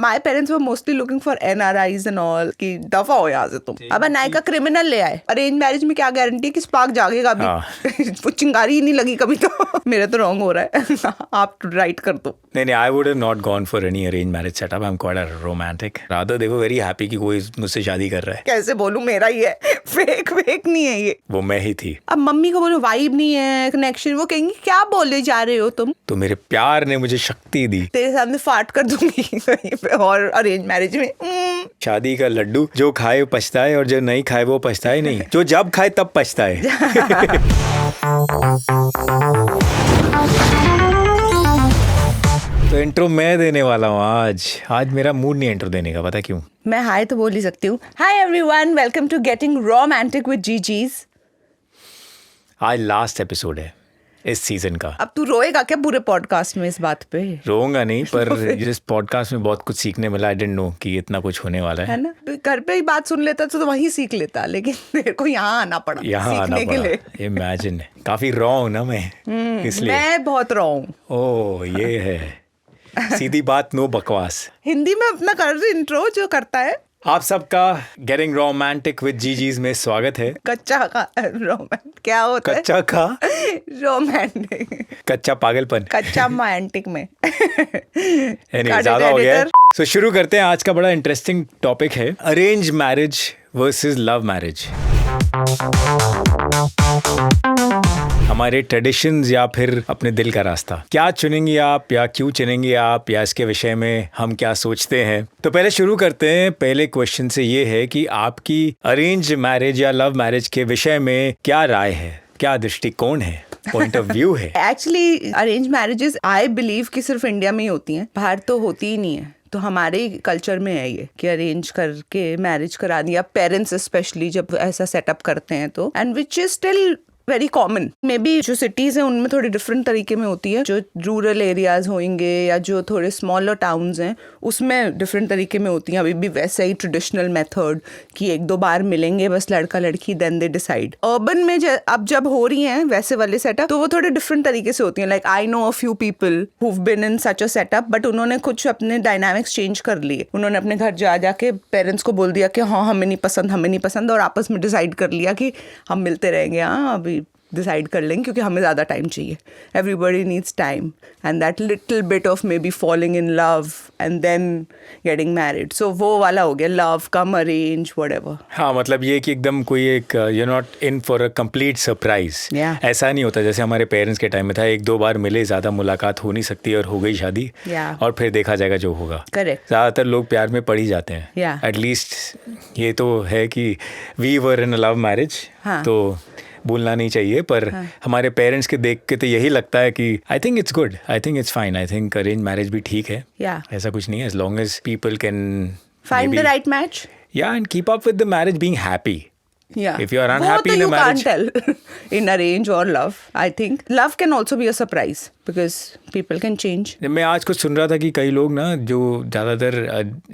My parents were mostly looking for NRIs and all कि दफा हो यहाँ से तुम। अब नायका क्रिमिनल ले आए। अरेंज मैरिज में क्या गारंटी है कि स्पार्क जागेगा अभी? वो चिंगारी ही नहीं लगी कभी तो। मेरा तो रॉन्ग हो रहा है। आप राइट कर दो। नहीं, I would have not gone for any arrange marriage setup. I am quite a romantic. Rather they were very happy कि कोई मुझसे शादी कर रहा है। कैसे बोलूं, मेरा ही है, फेक नहीं है ये। वो मैं ही थी। अब मम्मी को बोलो वाइब नहीं है, कनेक्शन, वो कहेंगी क्या बोले जा रहे हो तुम। तो मेरे प्यार ने मुझे शक्ति दी। तेरे सामने फाट कर दूंगी। और अरेंज मैरिज में शादी का लड्डू जो खाए पछताए और जो नहीं खाए वो पछताए नहीं, जो जब खाए तब पछताए। तो इंट्रो मैं देने वाला हूँ आज मेरा मूड नहीं इंट्रो देने का, पता क्यों? मैं हाय तो बोल ही सकती हूँ। Hi everyone, welcome to getting romantic with जीजीज। आज लास्ट एपिसोड है इस सीजन का। अब तू रोएगा क्या पूरे पॉडकास्ट में इस बात पे? रोऊंगा नहीं, पर इस पॉडकास्ट में बहुत कुछ सीखने मिला। आई डिडंट नो कि इतना कुछ होने वाला है ना। घर पे ही बात सुन लेता तो वहीं सीख लेता, लेकिन तेरे को यहाँ आना पड़ा सीखने के लिए। इमेजिन, काफी रॉ हूँ ना मैं, इसलिए। मैं बहुत रॉ हूँ। ओह, ये है सीधी बात, नो बकवास। हिंदी में अपना कर इंट्रो जो करता है। आप सबका गेटिंग रोमांटिक विद जीजीज में स्वागत है। कच्चा का रोमांटिक क्या होता है? कच्चा का रोमांटिक, कच्चा पागलपन, कच्चा रोमांटिक में। ज्यादा हो गया। सो शुरू करते हैं। आज का बड़ा इंटरेस्टिंग टॉपिक है arrange marriage versus love marriage. हमारे ट्रेडिशंस या फिर अपने दिल का रास्ता, क्या चुनेंगे आप या क्यों चुनेंगे आप, या इसके विषय में हम क्या सोचते हैं। तो पहले शुरू करते हैं। पहले क्वेश्चन से ये है कि आपकी अरेंज मैरिज या लव मैरिज के विषय में क्या राय है, क्या दृष्टिकोण है, पॉइंट ऑफ व्यू है? Actually arrange marriages I believe कि सिर्फ इंडिया में ही होती हैं, बाहर तो होती ही नहीं है। तो हमारे कल्चर में है ये कि अरेंज करके मैरिज करा दिया, पेरेंट्स स्पेशली जब ऐसा सेटअप करते हैं तो, and which is still very common. May be जो सिटीज हैं उनमें थोड़ी डिफरेंट तरीके में होती है, जो रूरल एरियाज होंगे या जो थोड़े स्मॉलर टाउन्स हैं उसमें डिफरेंट तरीके में होती हैं। अभी भी वैसे ही ट्रेडिशनल मेथड कि एक दो बार मिलेंगे बस लड़का लड़की, देन दे डिसाइड। अर्बन में अब जब हो रही हैं वैसे वाले सेटअप तो वो थोड़े डिफरेंट तरीके से होती हैं। Like I know a few people who been in such a setup, but उन्होंने कुछ अपने डायनामिक्स चेंज कर लिए। उन्होंने अपने घर जाके पेरेंट्स को बोल दिया कि हाँ हमें नहीं पसंद, और आपस में डिसाइड कर लिया कि हम मिलते रहेंगे, हाँ अभी डिसाइड कर लेंगे क्योंकि हमें ज़्यादा टाइम चाहिए। Everybody needs time and that little bit of maybe falling in love and then getting married. So वो वाला हो गया लव कम अरेंज व्हाटएवर। हाँ, मतलब ये कि एकदम कोई एक you not in for a complete surprise. ऐसा नहीं होता जैसे हमारे पेरेंट्स के टाइम में था, एक दो बार मिले, ज़्यादा मुलाकात हो नहीं सकती और हो गई शादी, और फिर देखा जाएगा जो होगा। करेक्ट। ज़्यादातर लोग प्यार में पड़ ही जाते हैं। एटलीस्ट ये तो है कि we were in a love marriage, तो बोलना नहीं चाहिए, पर हमारे पेरेंट्स के देख के तो यही लगता है कि I think it's good, I think it's fine, I think arrange marriage भी ठीक है। ऐसा कुछ नहीं है, as long as people can find the right match, and keep up with the marriage being happy. If you are unhappy in a you marriage, can't tell in arrange or love. I think love can also be a surprise because people can change. मैं आज कुछ सुन रहा था कि कई लोग ना जो ज़्यादातर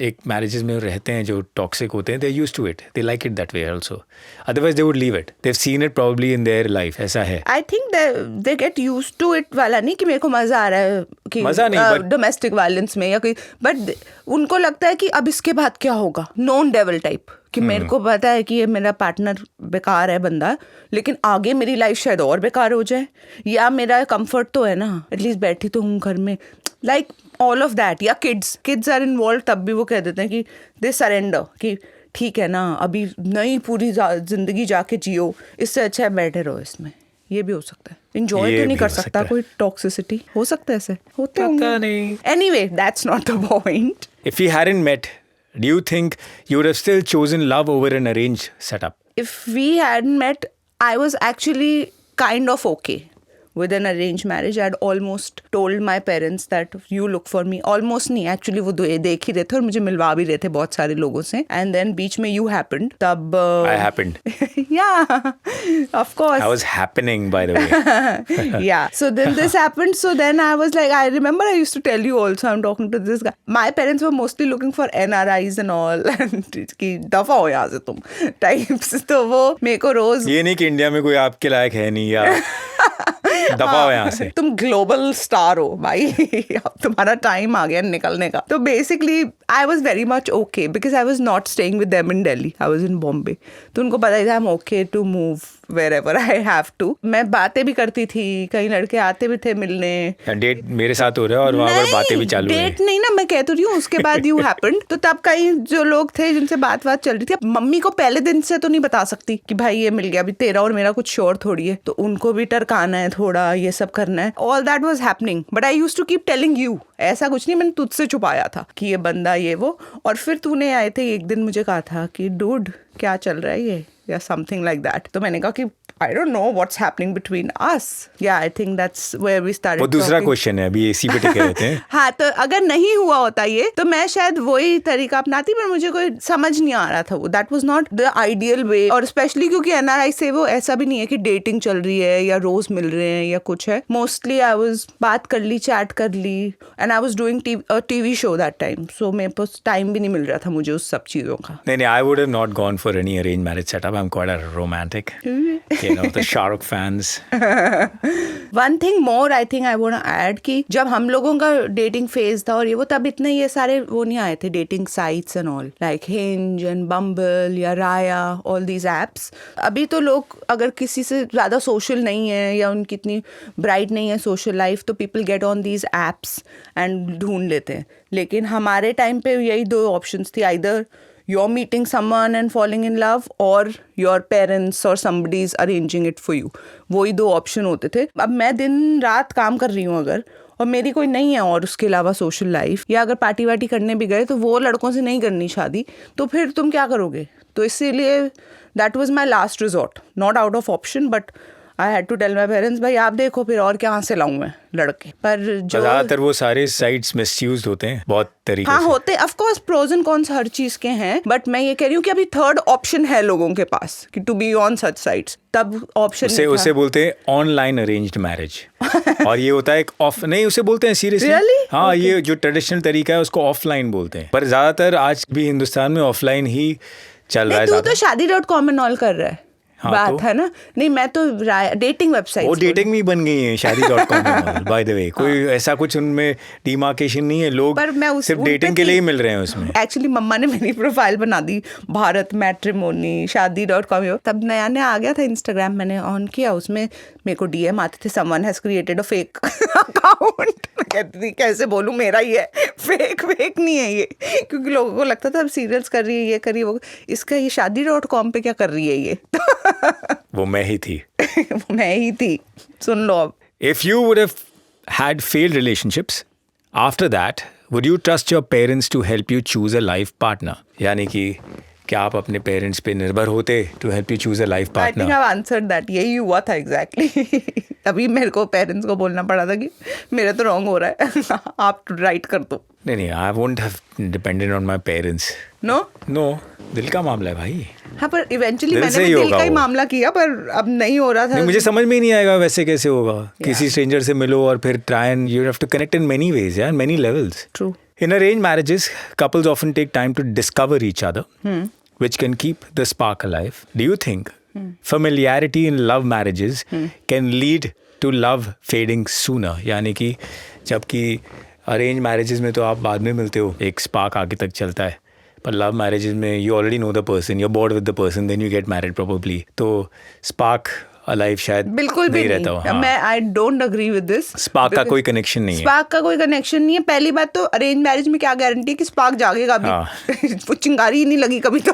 एक मैरिजेस में रहते हैं जो टॉक्सिक होते हैं, they are used to it, they like it that way also, otherwise they would leave it, they've seen it probably in their life. ऐसा है। I think they get used to it वाला नहीं कि मेरे को मज़ा आ रहा है कि मज़ा नहीं, डोमेस्टिक वायलेंस में या कोई, बट उनको लगता है कि अब इसके बाद क्या होगा, नॉन डेविल टाइप कि मेरे को पता है कि ये मेरा पार्टनर बेकार है बंदा, लेकिन आगे मेरी लाइफ शायद और बेकार हो जाए, या मेरा कंफर्ट तो है ना, एटलीस्ट बैठी तो हूँ घर में, लाइक ऑल ऑफ दैट। या किड्स आर इन्वॉल्व, तब भी वो कह देते हैं कि दे सरेंडर कि ठीक है ना अभी नई पूरी जिंदगी जाके जियो, इससे अच्छा है बैठे रहो इसमें। ये भी हो सकता है, एंजॉय तो नहीं कर सकता कोई, टॉक्सिसिटी हो सकता है, ऐसे होते हैं। Anyway that's not the point. If you hadn't met, do you think you would have still chosen love over an arranged setup? If we hadn't met, I was actually kind of okay with an arranged marriage. I had almost told my parents that you look for me. Almost नहीं, actually वो देख ही रहे थे और मुझे मिलवा भी रहे थे बहुत सारे लोगों से. And then बीच में you happened. तब I happened. Yeah, of course. I was happening, by the way. Yeah. So then this happened. So then I was like, I remember I used to tell you also, I'm talking to this guy. My parents were mostly looking for NRIs and all. कि दफा हो यहाँ से तुम types. तो वो मेरे को रोज ये नहीं कि इंडिया में कोई आपके लायक है नहीं, या दफा हो यहाँ से। तुम ग्लोबल स्टार हो भाई, अब तुम्हारा टाइम आ गया निकलने का। तो basically I was very much okay because I was not staying with them in Delhi, I was in Bombay. तो उनको पता ही था I am okay to move wherever I have to। मैं बातें भी करती थी, कई लड़के आते भी थे मिलने। डेट मेरे साथ हो रहा है और वहाँ पर बातें भी चालू है। डेट नहीं ना, मैं कह तो रही हूँ उसके बाद यू हैपेंड। तो तब कई जो लोग थे जिनसे बात चल रही थी, अब मम्मी को पहले दिन से तो नहीं बता सकती कि भाई ये मिल गया, अभी तेरा और मेरा कुछ श्योर थोड़ी है, तो उनको भी टरकाना है थोड़ा, ये सब करना है। All that was happening but I used to keep telling you, ऐसा कुछ नहीं मैंने तुझसे छुपाया था कि ये बंदा ये वो। और फिर तूने आए थे एक दिन मुझे कहा था कि डूड क्या चल रहा है ये, या समथिंग लाइक दैट। तो मैंने कहा कि I don't know what's happening between us. Yeah, I think that's where we started. वो दूसरा क्वेश्चन है, अभी एसी पे टिके रहते हैं। हाँ, तो अगर नहीं हुआ होता ये तो मैं शायद वही तरीका अपनाती, पर मुझे कोई समझ नहीं आ रहा था वो। That was not the ideal way। और स्पेशली क्योंकि NRI से वो ऐसा भी नहीं है कि डेटिंग चल रही है या रोज मिल रहे हैं या कुछ है। मोस्टली आई वाज बात कर ली, चैट कर ली, and I was doing TV show that time, so मेरे पास टाइम भी नहीं मिल रहा था मुझे उस सब चीजों का। नहीं, I would have not gone for any arrange marriage setup. I am quite a romantic, you know, the Shahrukh fans. One thing more I think I want to add कि जब हम लोगों का डेटिंग फेज था और ये वो, तब इतने ये सारे वो नहीं आए थे dating sites and all, like Hinge and Bumble या Raya, all these apps। अभी तो लोग अगर किसी से ज़्यादा सोशल नहीं है या उनकी इतनी ब्राइट नहीं है सोशल लाइफ, तो people get on these apps and ढूंढ लेते हैं। लेकिन हमारे टाइम पे यही दो ऑप्शंस थी, either you're meeting someone and falling in love or your parents or somebody is arranging it for you। वही दो ऑप्शन होते थे। अब मैं दिन रात काम कर रही हूँ अगर, और मेरी कोई नहीं है और उसके अलावा सोशल लाइफ, या अगर पार्टी वार्टी करने भी गए तो वो लड़कों से नहीं करनी शादी, तो फिर तुम क्या करोगे? तो इसीलिए that was my last resort, not out of option but I had to tell my parents भाई आप देखो फिर और कहाँ से लाऊं मैं लड़के। पर जो ज़्यादातर वो सारे साइट्स मिसयूज होते हैं बहुत तरीके हाँ से। होते, of course pros and cons हर चीज के हैं, बट मैं ये कह रही हूँ कि अभी थर्ड ऑप्शन है लोगों के पास कि to be on such sites, तब ऑप्शन उसे बोलते हैं ऑनलाइन अरेंज्ड मैरिज। और ये होता है एक ऑफ, नहीं उसे बोलते हैं सीरियसली। Really? हाँ Okay. ये जो ट्रेडिशनल तरीका है उसको ऑफलाइन बोलते हैं, पर ज़्यादातर आज भी हिंदुस्तान में ऑफलाइन ही चल रहा है। तू तो शादी.com एंड ऑल कर रहा है। हाँ, बात तो? है ना, नहीं मैं तो डेटिंग वेबसाइट, वो डेटिंग में बन गई है शादी.com बाय द वे। कोई ऐसा कुछ उनमें डिमार्केशन नहीं है, लोग पर मैं सिर्फ डेटिंग के लिए ही मिल रहे हैं उसमें। एक्चुअली मम्मा ने मेरी प्रोफाइल बना दी भारत मैट्रिमोनी शादी.com। तब नया नया आ गया था इंस्टाग्राम, मैंने ऑन किया, उसमें मेरे को डीएम आते थे someone has created a fake account. कहती थी कैसे बोलूँ मेरा ही है, फेक नहीं है ये, क्योंकि लोगों को लगता था अब सीरियल्स कर रही है, ये कर रही है, वो इसका ये शादी.com पे क्या कर रही है ये। वो मैं ही थी। वो मैं ही थी, सुन लो अब। If you would have had failed relationships, after that, would you trust your parents to help you choose a life partner? यानी कि क्या आप अपने पेरेंट्स पे निर्भर होते to help you choose a life I partner? think I've answered that। यही हुआ था एग्जैक्टली। अभी मेरे को पेरेंट्स को बोलना पड़ा था कि मेरा तो रॉन्ग हो रहा है, आप राइट कर दो। नहीं, I won't have depended on my parents. No No, दिल का मामला है भाई। हाँ, पर इवेंचुअली दिल मैंने से भी ही दिल होगा का ही वो। मामला किया, पर अब नहीं हो रहा था। नहीं, मुझे समझ में ही नहीं आएगा वैसे कैसे होगा। किसी स्ट्रेंजर से मिलो और फिर try and you have to connect in many ways, yeah, in many levels. True. In arranged marriages, couples often take time to discover each other, which can keep the spark alive. Do you think familiarity in love marriages can lead to love fading sooner? यानी कि जबकि arrange marriages में तो आप बाद में मिलते हो, एक स्पार्क आगे तक चलता है, पर लव मैरिजेस में you already know the person, you are bored with the person, then you get married probably, तो स्पार्क अलाइव शायद बिल्कुल भी नहीं रहता हो। नहीं, हाँ। मैं I don't agree with this. Spark का कोई कनेक्शन नहीं है। स्पार्क का कोई कनेक्शन नहीं है। पहली बात तो अरेंज मैरिज में क्या गारंटी है कि स्पार्क जागेगा अभी? हाँ। वो चिंगारी ही नहीं लगी कभी तो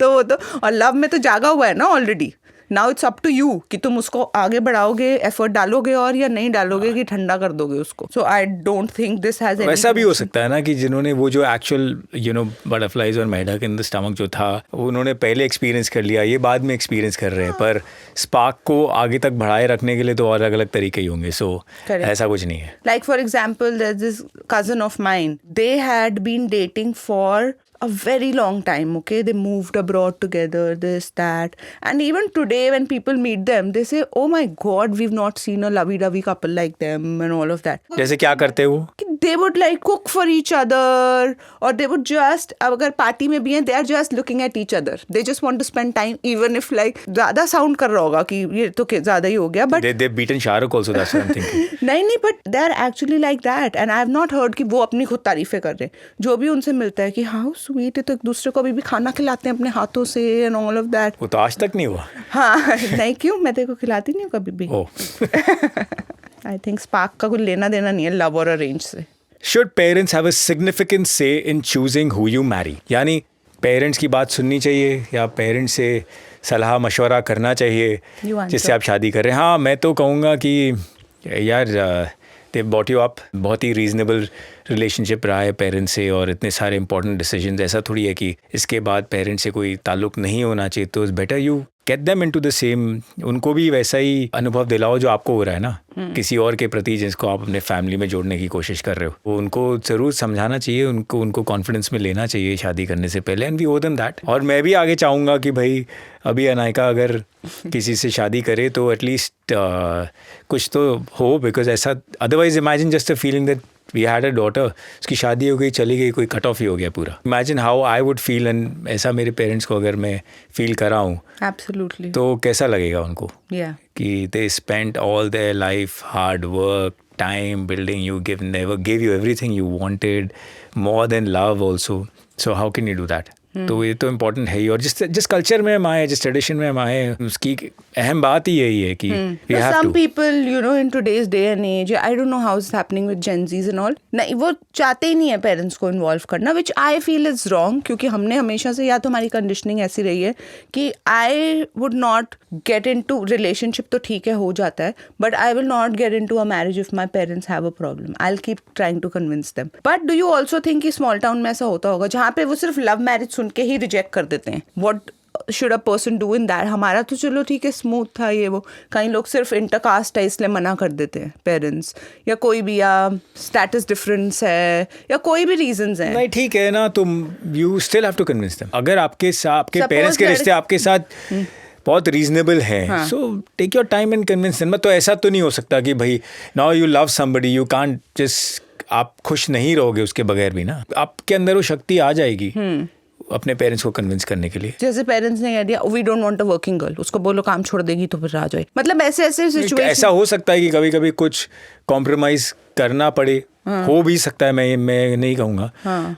वो तो, और लव में तो जागा हुआ है ना already. Now it's up to you कि तुम उसको आगे बढ़ाओगे, एफर्ट डालोगे और या नहीं डालोगे कि ठंडा कर दोगे उसको। So I don't think this has any. वैसा भी हो सकता है ना कि जिन्होंने वो जो एक्चुअल बटरफ्लाइज और मेढक इन द स्टमक जो था, उन्होंने पहले एक्सपीरियंस कर लिया, ये बाद में एक्सपीरियंस कर रहे हैं, पर स्पार्क को आगे तक बढ़ाए रखने के लिए तो अलग अलग तरीके ही होंगे। सो ऐसा कुछ नहीं है। Like for example, there's this cousin of mine. They had been dating for a very long time, okay? They moved abroad together, this, that. And even today when people meet them, they say, oh my God, we've not seen a lovey-dovey couple like them and all of that. जैसे क्या करते वो? They would like cook for each other, or they would just, अगर party में भी हैं, they are just looking at each other. They just want to spend time, even if like ज़्यादा sound कर रहा होगा कि ये तो ज़्यादा ही हो गया, but they've beaten Shahrukh also, that's what I'm thinking. नहीं, but they are actually like that, and I have not heard कि वो अपनी खुद तारीफें कर रहे हैं. जो भी उनसे मिलता है कि how sweet है, तो एक दूसरे को अभी भी खाना खिलाते हैं अपने हाथों से and all of that. वो तो आज तक नहीं हुआ. हाँ, नहीं क्यों, मैं तेरे को खिलाती नहीं हूँ कभी भी. I think स्पार्क का कुछ लेना देना नहीं है लव और अरेंज से. Should parents have a significant say in choosing who you marry? यानी पेरेंट्स की बात सुननी चाहिए या पेरेंट्स से सलाह मशवरा करना चाहिए जिससे आप शादी कर रहे हैं? हाँ, मैं तो कहूँगा कि यार दे बॉट यू अप, बहुत ही रीजनेबल रिलेशनशिप रहा है पेरेंट्स से और इतने सारे इंपॉर्टेंट डिसीजंस. ऐसा थोड़ी है कि इसके बाद पेरेंट्स से कोई ताल्लुक नहीं होना चाहिए. तो it's better you get them into the same, उनको भी वैसा ही अनुभव दिलाओ जो आपको हो रहा है ना, किसी और के प्रति जिसको आप अपने फैमिली में जोड़ने की कोशिश कर रहे हो. वो उनको ज़रूर समझाना चाहिए, उनको कॉन्फिडेंस में लेना चाहिए शादी करने से पहले. And V owe them that. और मैं भी आगे चाहूँगा कि भाई अभी अनायका अगर किसी से शादी करे तो एटलीस्ट कुछ तो हो, बिकॉज ऐसा otherwise imagine just a feeling that we had a daughter, उसकी शादी हो गई चली गई, कोई कट ऑफ ही हो गया पूरा. Imagine how I would feel, and ऐसा मेरे पेरेंट्स को अगर मैं फील करा हूँ Absolutely. तो कैसा लगेगा उनको Yeah. कि they spent all their life hard work time building you, never gave you everything you wanted, more than love also. So how can you do that? तो ये तो इम्पोर्टेंट है ही. और जिस कल्चर में हम आए, जिस ट्रेडिशन में हम आए, उसकी अहम बात ही यही है कि we have Some to. people, you know, in today's day and age, I don't know how it's happening with Gen Zs and all. नहीं, वो चाहते ही नहीं है पेरेंट्स को इन्वॉल्व करना, which I feel is wrong, क्योंकि हमने हमेशा से, या तो हमारी कंडीशनिंग ऐसी रही है कि I would not get into relationship, तो ठीक है हो जाता है, but I will not get into a marriage if my parents have a problem. I'll keep trying to convince them. But do you also think कि small town में ऐसा होता होगा जहाँ पे वो सिर्फ लव मैरिज सुन के ही रिजेक्ट कर देते हैं? What should a person do in that? हमारा तो चलो ठीक है स्मूथ था ये वो, कई लोग सिर्फ इंटरकास्ट है इसलिए मना कर देते हैं पेरेंट्स, या कोई भी, या स्टेटस डिफरेंस है, या कोई भी रीजंस हैं. नहीं ठीक है ना, तुम you still have to convince them. अगर आपके पेरेंट्स के रिश्ते आपके साथ बहुत रीजनेबल है, so take your time and convince them. तो ऐसा तो नहीं हो सकता कि भाई now you love somebody, you can't just, आप खुश नहीं रहोगे उसके बगैर भी ना. आपके अंदर वो शक्ति आ जाएगी अपने पेरेंट्स को कन्विंस करने के लिए. जैसे पेरेंट्स ने कह दिया we don't want a working girl, उसको बोलो काम छोड़ देगी तो फिर आ जाए. मतलब ऐसे सिचुएशन, ऐसा हो सकता है कि कभी कभी कुछ कॉम्प्रोमाइज करना पड़े, हो भी सकता है, मैं नहीं कहूँगा,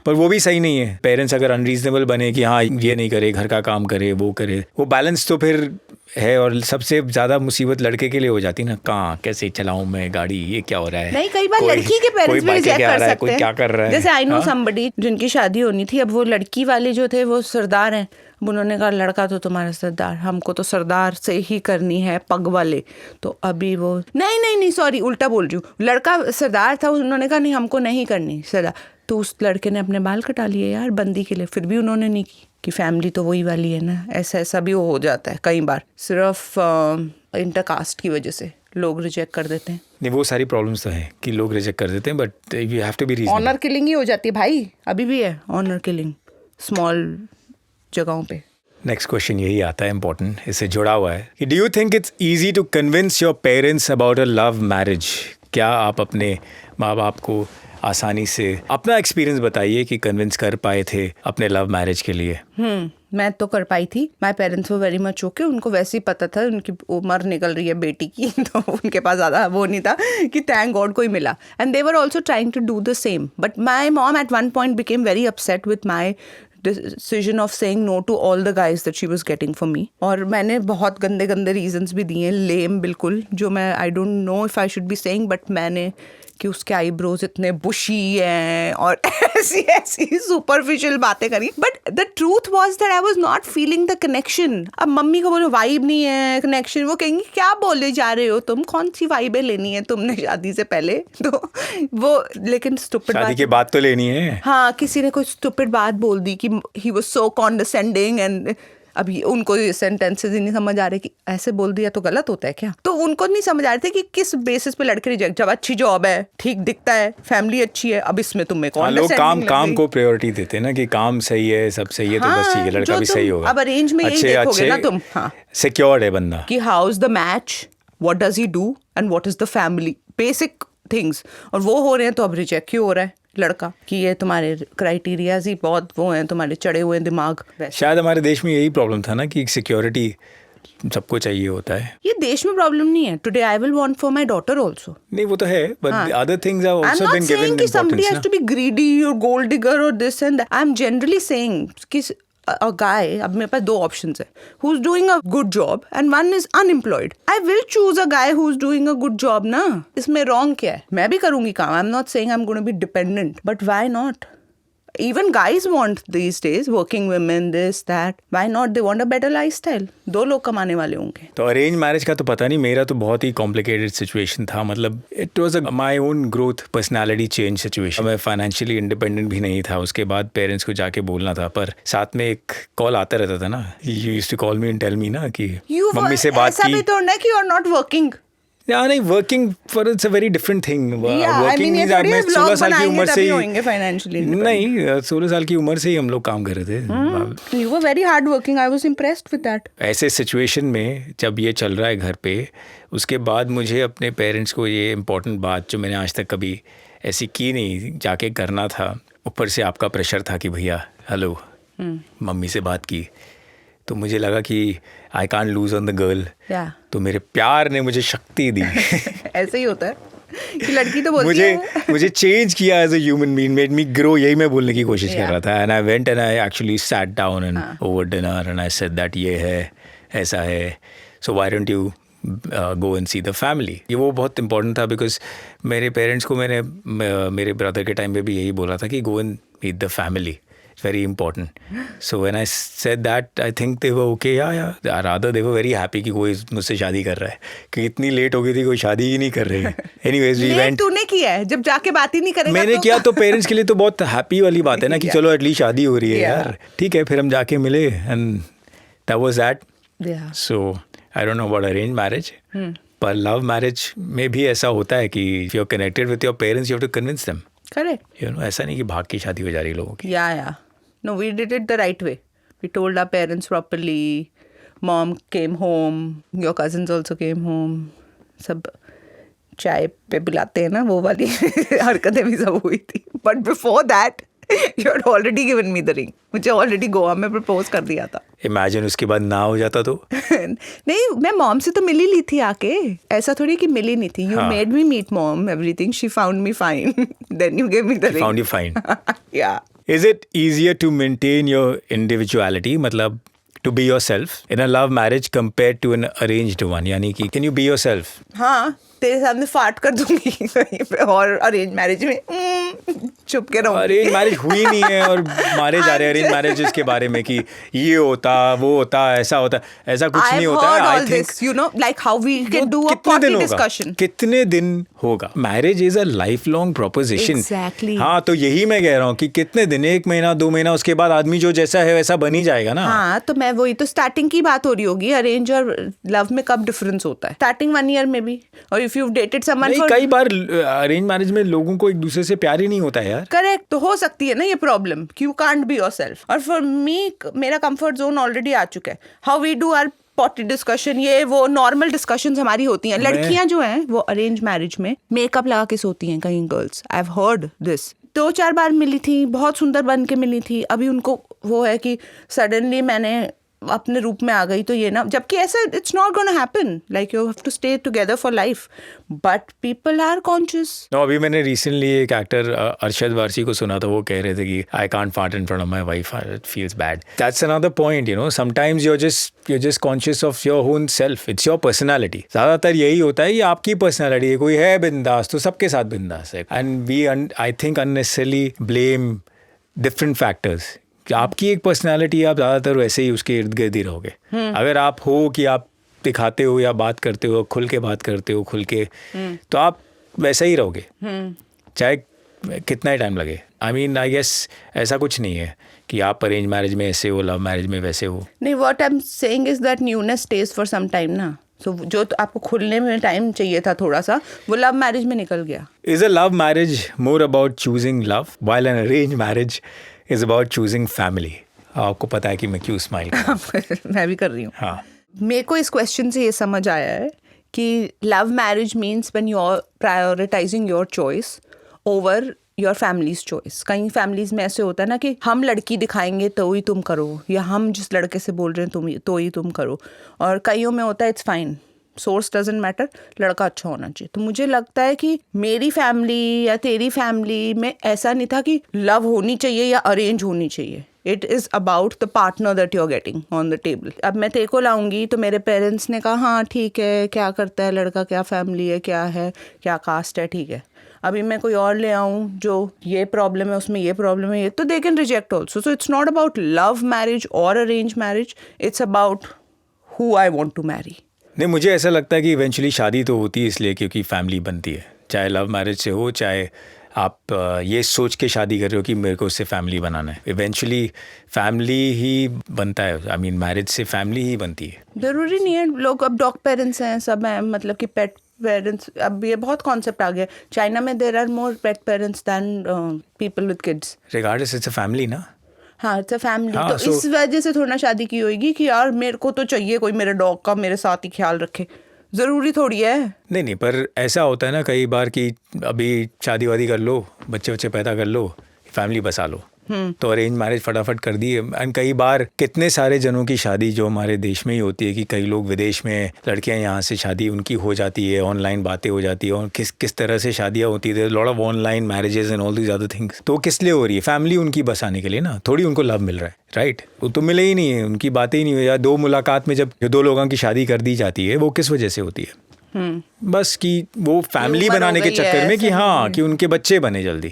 पर वो भी सही नहीं है. पेरेंट्स अगर अनरीजनेबल बने कि हाँ ये नहीं करे, घर का काम करे, वो करे, वो बैलेंस तो फिर है. और सबसे ज्यादा मुसीबत लड़के के लिए हो जाती है ना, कहाँ कैसे चलाऊं मैं गाड़ी, ये क्या हो रहा है. नहीं, कई बार लड़की के पेरेंट्स भी रिजेक्ट कर सकते हैं, कोई क्या कर रहा है. जैसे आई नो समबडी जिनकी शादी होनी थी, अब वो लड़की वाले जो थे वो सरदार हैं. अब उन्होंने कहा लड़का तो तुम्हारा सरदार, हमको तो सरदार से ही करनी है, पग वाले. तो अभी वो नहीं सॉरी उल्टा बोल रही हूँ, लड़का सरदार था, उन्होंने कहा नहीं हमको नहीं करनी सरदार. तो उस लड़के ने अपने बाल कटा लिए यार बंदी के लिए, फिर भी उन्होंने नहीं की कि फैमिली तो वही वाली है ना. ऐसा भी हो जाता है कई बार, सिर्फ इंटरकास्ट की वजह से लोग रिजेक्ट कर देते हैं. नहीं, वो सारी प्रॉब्लम्स तो हैं कि लोग रिजेक्ट कर देते हैं, but you have to be reasonable. Honour killing ही हो जाती है भाई, अभी भी है ऑनर किलिंग स्मॉल जगहों पे. नेक्स्ट क्वेश्चन यही आता है इम्पोर्टेंट, इससे जुड़ा हुआ है कि do you think it's easy to convince your parents about a love marriage? क्या आप अपने माँ बाप को आसानी से, अपना एक्सपीरियंस बताइए कि कन्विंस कर पाए थे अपने लव मैरिज के लिए? मैं तो कर पाई थी. माई पेरेंट्स वो वेरी मच ओके, उनको वैसे ही पता था उनकी उम्र निकल रही है बेटी की, तो उनके पास ज़्यादा वो नहीं था कि थैंक गॉड कोई मिला. And they were also trying to do the same, but my mom at one point became very upset with my decision of saying no to all the guys that she was getting for me. और मैंने बहुत गंदे reasons भी दिए, लेम बिल्कुल, जो मैं I don't know if I should be saying, but मैंने कि उसके आईब्रोज इतने बुशी हैं और ऐसी सुपरफिशियल बातें करी. But the truth was that I was not feeling the connection. अब मम्मी को बोलो वाइब नहीं है, कनेक्शन, वो कहेंगी क्या बोले जा रहे हो तुम, कौन सी वाइबें लेनी है तुमने शादी से पहले. तो वो लेकिन स्टूपिड शादी के बाद तो लेनी है. हाँ, किसी ने कोई स्टूपिड बात बोल दी कि ही वाज सो कॉन्डसेंडिंग, एंड अब उनको ये सेंटेंसेस ही नहीं समझ आ रहे कि ऐसे बोल दिया तो गलत होता है क्या, तो उनको नहीं समझ आ रहे थे कि किस बेसिस पे लड़के रिजेक्ट, जब अच्छी जॉब है, ठीक दिखता है, फैमिली अच्छी है, अब इसमें तुम्हें कौन लोग काम को प्रायोरिटी देते हैं ना कि काम सही है, सब सही है, तो बस ठीक है, लड़का भी सही होगा। अब अरेंज में यही देखोगे ना तुम, हाँ, सिक्योर्ड है बंदा कि how is the match, what does he do and what is the family, basic things, और वो हो रहे हैं तो अब रिजेक्ट क्यों हो रहा है लड़का कि ये तुम्हारे क्राइटेरियाज ही बहुत वो हैं, तुम्हारे चढ़े हुए दिमाग। शायद हमारे देश में यही प्रॉब्लम था ना कि सिक्योरिटी सबको चाहिए होता है। ये देश में प्रॉब्लम नहीं है, today I will want for my daughter also. नहीं वो तो है, but other things have also been given importance. somebody has to be greedy or gold digger or this and that. I'm generally saying कि a guy, अब मेरे पास दो options है, who's doing a good job and one is unemployed. I will choose a guy who's doing a good job ना, इसमें wrong क्या है? मैं भी करूँगी काम, I'm not saying I'm going to be dependent, but why not? Even guys want these days, working women, this, that. Why not? They want a better lifestyle. दो लोग कमाने वाले होंगे। तो अरेंज मैरिज का तो पता नहीं, मेरा तो बहुत ही कॉम्प्लिकेटेड सिचुएशन था। मतलब it was my own growth, personality change situation. मैं फाइनेंशियली इंडिपेंडेंट भी नहीं था, उसके बाद पेरेंट्स को जाके बोलना था, पर साथ में एक कॉल आता रहता था ना, you used to call me and tell me ना कि मम्मी से बात की। ऐसा भी तो नहीं कि यू आर नॉट वर्किंग। नहीं, working for it's a very different thing. Working means मैं 16 साल की उम्र से नहीं, 16 साल की उम्र से ही हम लोग काम कर रहे थे। You were very hard working, I was impressed with that. ऐसे सिचुएशन में जब ये चल रहा है घर पे, उसके बाद मुझे अपने पेरेंट्स को ये इम्पोर्टेंट बात जो मैंने आज तक कभी ऐसी की नहीं, जाके करना था। ऊपर से आपका प्रेशर था कि भैया हेलो, मम्मी से बात की, तो मुझे लगा कि I can't lose on the girl. तो मेरे प्यार ने मुझे शक्ति दी। ऐसे ही होता है कि लड़की तो बोलती है। मुझे चेंज किया as a human being, made me grow, यही मैं बोलने की कोशिश कर रहा था। And I went and I actually sat down and over dinner and I said that ये है, ऐसा है, so why don't you go and see the family. ये वो बहुत इंपॉर्टेंट था, बिकॉज मेरे पेरेंट्स को मैंने मेरे ब्रदर के टाइम पे भी यही बोला था कि go and meet the family, very important. So when I said that, I think they were okay. Yeah. Rather they were very happy कि कोई मुझसे शादी कर रहा है, कि इतनी लेट हो गई थी, कोई शादी ही नहीं कर रही है। Anyways, we went. तूने किया है, जब जाके बात ही नहीं करेगा। मैंने किया तो पेरेंट्स के लिए तो बहुत हैप्पी वाली बात है ना कि चलो एटलीस्ट शादी हो रही है यार, ठीक है। फिर हम जाके मिले and that was that. So I don't know about arranged marriage. पर लव मैरिज में भी ऐसा होता है कि if you're connected with your parents, you have to convince them. Correct. You know, ऐसा नहीं कि भाग की शादी हो जा रही है लोगों की। Yeah. No, we did it the right way. We told our parents properly. Mom came home. Your cousins also came home. सब चाय पे बुलाते हैं ना, वो वाली हरकतें भी सब हुई थी। But before that, you had already given me the ring. मुझे already गोवा में प्रपोज कर दिया था। Imagine उसके बाद ना हो जाता तो? नहीं, मैं मॉम से तो मिल ही ली थी आके, ऐसा थोड़ी कि मिली नहीं थी। You made me meet mom, everything. She found me fine. Then you gave me the ring. She found you fine. Yeah. Is it easier to maintain your individuality, मतलब to be yourself in a love marriage compared to an arranged one? यानी कि can you be yourself? हाँ, तेरे सामने फाट कर दूंगी कहीं पे, और अरेंज मैरिज में चुप के रहो। अरेंज मैरिज हुई नहीं है और मारे जा रहे हैं अरेंज मैरिजेस के बारे में कि ये होता, वो होता, ऐसा होता, ऐसा कुछ नहीं होता है। I think you know, like how we can do a potty discussion. कितने दिन होगा? Marriage is a life long proposition. Exactly. हाँ, तो यही मैं कह रहा हूँ कि कितने दिन, 1 महीना 2 महीना, उसके बाद आदमी जो जैसा है वैसा बन ही जाएगा ना। हाँ, तो मैं वही तो स्टार्टिंग की बात हो रही होगी। अरेंज और लव में कब डिफरेंस होता है? स्टार्टिंग 1 ईयर में भी, और if you dated someone for, कई बार अरेंज मैरिज में लोगों को एक दूसरे से प्यार ही नहीं होता है यार। करेक्ट, तो हो सकती है ना ये problem, you can't be yourself. और फॉर मी, मेरा कंफर्ट जोन ऑलरेडी आ चुका है। How we do our potty discussion, ये वो नॉर्मल डिस्कशंस हमारी होती हैं। लड़कियां जो हैं वो अरेंज मैरिज में मेकअप लगा के सोती हैं कहीं, girls, I have heard this. 2-4 बार मिली थी, बहुत सुंदर बन के मिली थी, अभी उनको वो है कि सडनली मैंने अपने रूप में आ गई तो ये ना, जबकि ऐसा it's not gonna happen, like you have to stay together for life, but people are conscious. No, अभी मैंने रिसेंटली एक एक्टर अरशद वारसी को सुना था, वो कह रहे थे कि I can't fart in front of my wife, it feels bad. That's another point, you know, sometimes you are just conscious of your own self, it's your personality. ज्यादातर यही होता है, ये आपकी पर्सनालिटी है। कोई है बिंदास तो सबके साथ बिंदास है, and we I think unnecessarily blame different factors. आपकी एक पर्सनालिटी, आप ज़्यादातर वैसे ही उसके इर्द गिर्द ही रहोगे। अगर आप हो कि आप दिखाते हो या बात करते हो, खुल के बात करते हो, खुल के, तो आप वैसा ही रहोगे। चाहे कितना ही टाइम लगे? आई मीन आई गेस ऐसा कुछ नहीं है कि आप अरेंज मैरिज में ऐसे हो, लव मैरिज में वैसे हो. नहीं, what I am saying is that newness stage for some time ना. सो जो तो आपको खुलने में टाइम चाहिए था थोड़ा सा, वो लव मैरिज में निकल गया. Is a love marriage more about choosing love while an arranged marriage is about choosing family? आपको पता है कि मैं क्यों स्माइल कर रहा हूँ. मैं भी कर रही हूँ. हाँ. मेरे को इस क्वेश्चन से ये समझ आया है कि love marriage means when you are prioritising your choice over your families choice. कई फैमिलीज में ऐसे होता है ना कि हम लड़की दिखाएंगे तो ही तुम करो, या हम जिस लड़के से बोल रहे हैं तुम तो ही तुम करो. और कईयों में होता है it's fine, source doesn't matter, लड़का अच्छा होना चाहिए. तो मुझे लगता है कि मेरी फैमिली या तेरी फैमिली में ऐसा नहीं था कि लव होनी चाहिए या अरेंज होनी चाहिए. It is about the partner that you are getting on the table. अब मैं तेरे को लाऊंगी तो मेरे पेरेंट्स ने कहा हाँ ठीक है, क्या करता है लड़का, क्या फैमिली है, क्या कास्ट है, ठीक है. अभी मैं कोई और ले आऊँ जो ये प्रॉब्लम है, उसमें ये प्रॉब्लम है, ये तो they can reject also. So it's not about love marriage और arrange marriage, it's about who I want to marry. नहीं, मुझे ऐसा लगता है कि इवेंचुअली शादी तो होती है इसलिए क्योंकि फैमिली बनती है, चाहे लव मैरिज से हो, चाहे आप ये सोच के शादी कर रहे हो कि मेरे को उससे फैमिली बनाना है. इवेंचुअली फैमिली ही बनता है. आई मीन मैरिज से फैमिली ही बनती है. ज़रूरी नहीं है. लोग अब डॉग पेरेंट्स हैं, सब हैं, मतलब कि पेट पेरेंट्स. अब ये बहुत कॉन्सेप्ट आ गया. चाइना में there are more pet parents than people with kids. Regardless it's a family ना. हाँ, इट्स अ फैमिली. हाँ, तो इस वजह से थोड़ा शादी की होगी कि यार मेरे को तो चाहिए कोई मेरे डॉग का मेरे साथ ही ख्याल रखे. ज़रूरी थोड़ी है. नहीं, पर ऐसा होता है ना कई बार कि अभी शादी वादी कर लो, बच्चे पैदा कर लो, फैमिली बसा लो, तो अरेंज मैरिज फटाफट कर दी. एंड कई बार कितने सारे जनों की शादी जो हमारे देश में ही होती है कि कई लोग विदेश में, लड़कियां यहाँ से शादी उनकी हो जाती है, ऑनलाइन बातें हो जाती है, और किस तरह से शादियाँ होती है, lot of online marriages and all these other things. तो किस लिए हो रही है? फैमिली उनकी बसाने के लिए ना, थोड़ी उनको लव मिल रहा है, राइट? वो तो मिले ही नहीं है, उनकी बातें ही नहीं हुई. या दो मुलाकात में जब दो लोगों की शादी कर दी जाती है, वो किस वजह से होती है? बस कि वो फैमिली बनाने के चक्कर में कि हाँ कि उनके बच्चे बने जल्दी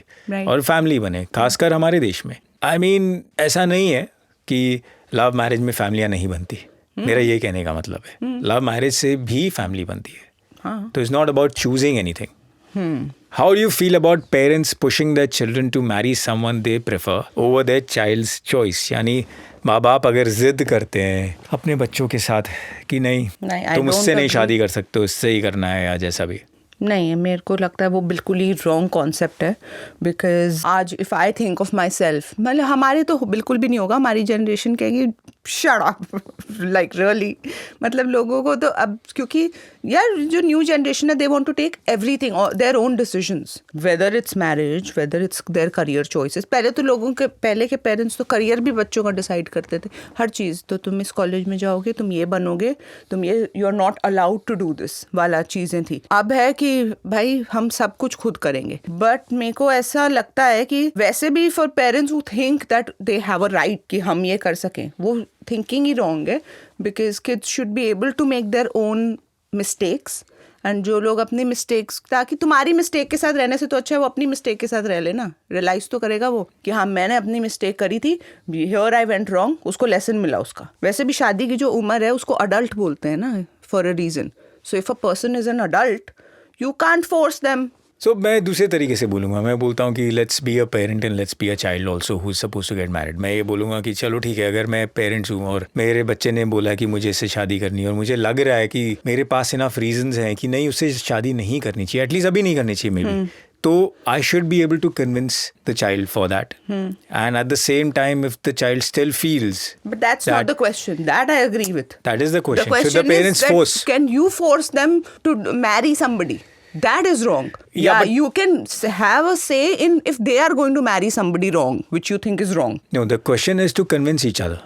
और फैमिली बने, खासकर हमारे देश में. आई मीन ऐसा नहीं है कि लव मैरिज में फैमिलियां नहीं बनती. मेरा ये कहने का मतलब है लव मैरिज से भी फैमिली बनती है. तो it's not about choosing anything. How do you feel about parents pushing their children to marry someone they prefer over their child's choice? यानी माँ बाप अगर जिद करते हैं अपने बच्चों के साथ कि नहीं तुम उससे नहीं शादी कर सकते हो, इससे ही करना है या जैसा भी. नहीं, मेरे को लगता है वो बिल्कुल ही रॉन्ग कॉन्सेप्ट है. बिकॉज आज if I think of my self, मतलब हमारे तो बिल्कुल भी नहीं होगा. हमारी जनरेशन कहेगी शट अप, लाइक रियली. मतलब लोगों को तो अब, क्योंकि यार जो न्यू जनरेशन है, they want to take everything their own decisions, whether it's marriage, whether it's their career choices. पहले तो लोगों के, पहले के पेरेंट्स तो करियर भी बच्चों का डिसाइड करते थे, हर चीज़. तो तुम इस कॉलेज में जाओगे, तुम ये बनोगे, तुम ये, you are not allowed to do this वाला चीज़ें थी. अब है कि भाई हम सब कुछ खुद करेंगे. बट मेरे को ऐसा लगता है कि वैसे भी for parents who think that they have a right कि हम ये कर सकें, वो थिंकिंग ही रॉन्ग है. Because kids should be able to make their own mistakes. And जो लोग अपनी मिस्टेक्स, ताकि तुम्हारी मिस्टेक के साथ रहने से तो अच्छा है वो अपनी मिस्टेक के साथ रह लेना. रियलाइज तो करेगा वो कि हाँ मैंने अपनी मिस्टेक करी थी, हियर आई वेंट रॉन्ग, उसको लेसन मिला उसका. वैसे भी शादी की जो उम्र है उसको अडल्ट बोलते हैं ना, for a reason. So if a person is an adult, you can't force them. So मैं दूसरे तरीके से बोलूँगा. मैं बोलता हूँ कि let's be a parent and let's be a child also who is suppose to get married. मैं ये बोलूँगा कि चलो ठीक है, अगर मैं पेरेंट्स हूँ और मेरे बच्चे ने बोला कि मुझे इससे शादी करनी है और मुझे लग रहा है कि मेरे पास इनफ रीजंस हैं कि नहीं उससे शादी नहीं करनी चाहिए, एटलीस्ट अभी नहीं करनी चाहिए मे बी, तो I should be able to convince the child for that. And at the same time, if the child still feels... But that's not the question. That I agree with. That is the question. The question Should the parents is that force? Can you force them to marry somebody? That is wrong. Yeah, but you can have a say in if they are going to marry somebody wrong, which you think is wrong. No, the question is to convince each other.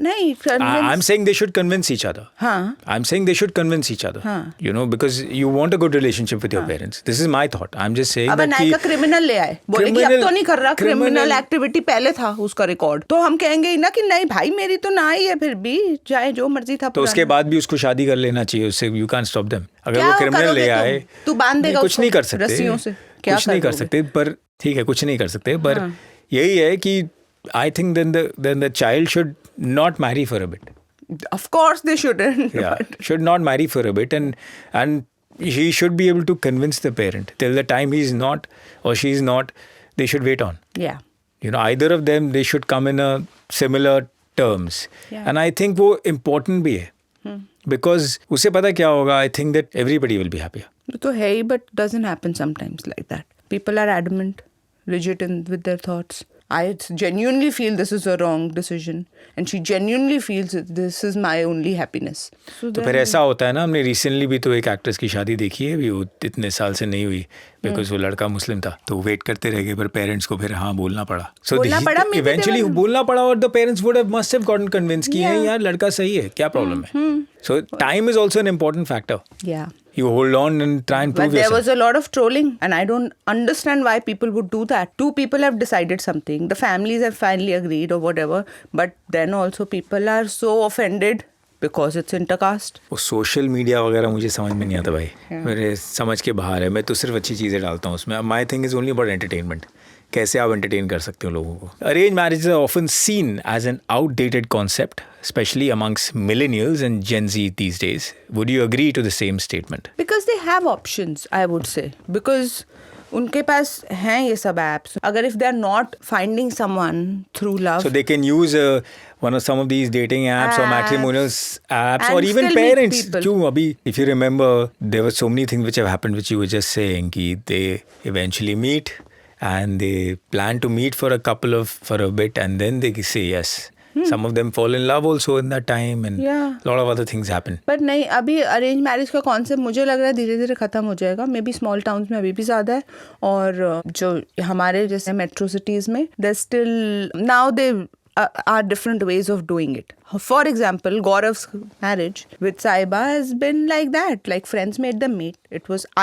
नहीं, I'm saying they should convince each other. हाँ. I'm saying they should convince each other. हाँ. You know, because you want a good relationship with your parents. This is my thought. I'm just saying अब that नया का criminal ले आए, बोले कि अब तो नहीं कर रहा, क्रिमिनल एक्टिविटी पहले था उसका रिकॉर्ड, तो हम कहेंगे ना कि नहीं भाई मेरी तो ना ही है, फिर भी चाहे जो मर्जी था. तो उसके बाद भी उसको शादी कर लेना चाहिए, उससे you can't stop them. अगर वो क्रिमिनल ले आए, तू बांध देगा, कुछ नहीं कर सकते रस्सियों से, कुछ नहीं कर सकते. पर ठीक है, कुछ नहीं कर सकते, पर यही है कि I think then the child should not marry for a bit. Of course they shouldn't. Yeah, should not marry for a bit, and he should be able to convince the parent till the time he's not or she's not they should wait on. Yeah. You know, either of them, they should come in a similar terms. Yeah. And I think वो important भी है. Because उससे पता क्या होगा, I think that everybody will be happier. वो तो है ही, but doesn't happen sometimes like that. People are adamant, rigid with their thoughts. I genuinely feel this is a wrong decision, and she genuinely feels that this is my only happiness. So तो फिर ऐसा होता है ना, हमने recently भी तो एक एक्ट्रेस की शादी देखी है, भी वो इतने साल से नहीं हुई बिकॉज वो लड़का मुस्लिम था, तो वेट करते रह गए, पर पेरेंट्स को फिर हाँ बोलना पड़ा. सो इवेंचुअली बोलना पड़ा और the parents would have must have gotten convince कि यार लड़का सही है, क्या प्रॉब्लम है. सो time is also an important factor. Yeah. You hold on and try and prove But there yourself. was a lot of trolling, and I don't understand why people would do that. Two people have decided something, the families have finally agreed or whatever, but then also people are so offended because it's intercaste. वो social media वगैरह मुझे समझ में नहीं आता भाई. मेरे समझ के बाहर है. मैं तो सिर्फ अच्छी चीज़ें डालता हूँ उसमें. My thing is only about entertainment. कैसे आप एंटरटेन कर सकते हो लोगों को. Arrange marriage are often seen as an outdated concept, especially amongst millennials and Gen Z these days. Would you agree to the same statement? Because they have options, I would say. Because उनके पास हैं ये सब apps. अगर if they are not finding someone through love, So they can use some of these dating apps or matrimonial apps, and or even still meet parents. people. क्यों अभी, if you remember, there were so many things which have happened which you were just saying कि they eventually meet and they plan to meet for a bit and then they say yes. Some of them fall in love also in that time, and a lot of other things happen. पर नहीं, अभी arrange marriage का concept मुझे लग रहा है धीरे धीरे खत्म हो जाएगा. मे बी स्मॉल टाउन्स में अभी भी ज़्यादा है, और जो हमारे जैसे मेट्रो सिटीज़ में they still now they are different ways of doing it. For example, Gaurav's marriage with Saiba has been like that. Like friends made them meet.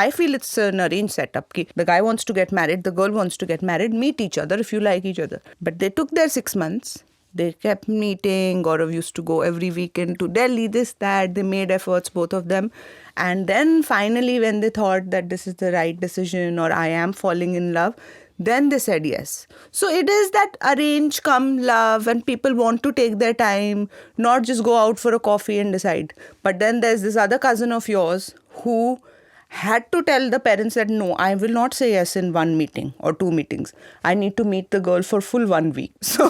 I feel it's an arranged setup. Ki the guy wants to get married, the girl wants to get married, meet each other if you like each other. But they took their 6 months. They kept meeting. Gaurav used to go every weekend to Delhi, this, that. They made efforts, both of them. And then finally, when they thought that this is the right decision or I am falling in love, then they said yes. So it is that arrange come love, and people want to take their time, not just go out for a coffee and decide. But then there's this other cousin of yours who had to tell the parents that no, I will not say yes in 1 meeting or 2 meetings. I need to meet the girl for full 1 week. So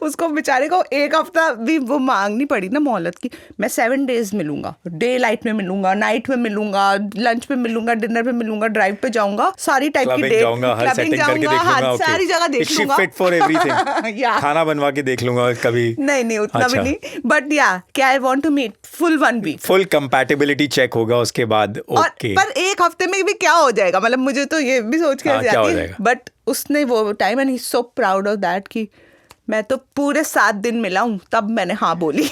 उसको बेचारे को 1 हफ्ता भी वो मांगनी पड़ी ना मोहलत की. मैं 7 days मिलूंगा, डे लाइट में मिलूंगा, नाइट में मिलूंगा, लंच पे मिलूंगा, डिनर पे मिलूंगा, ड्राइव पे जाऊंगा, सारी टाइप की डेट, क्लबिंग जाऊंगा, सारी जगह देख लूंगा. Fit for everything. खाना बनवा के देख लूंगा कभी. नहीं उतना भी नहीं. बट या क्या I want to meet full 1 week. Full compatibility check होगा उसके बाद. ओके. पर 1 हफ्ते में भी क्या हो जाएगा, मतलब मुझे तो ये भी सोच के आती है. बट उसने वो time, and he is so proud of that कि मैं तो पूरे 7 दिन मिला हूँ, तब मैंने हाँ बोली.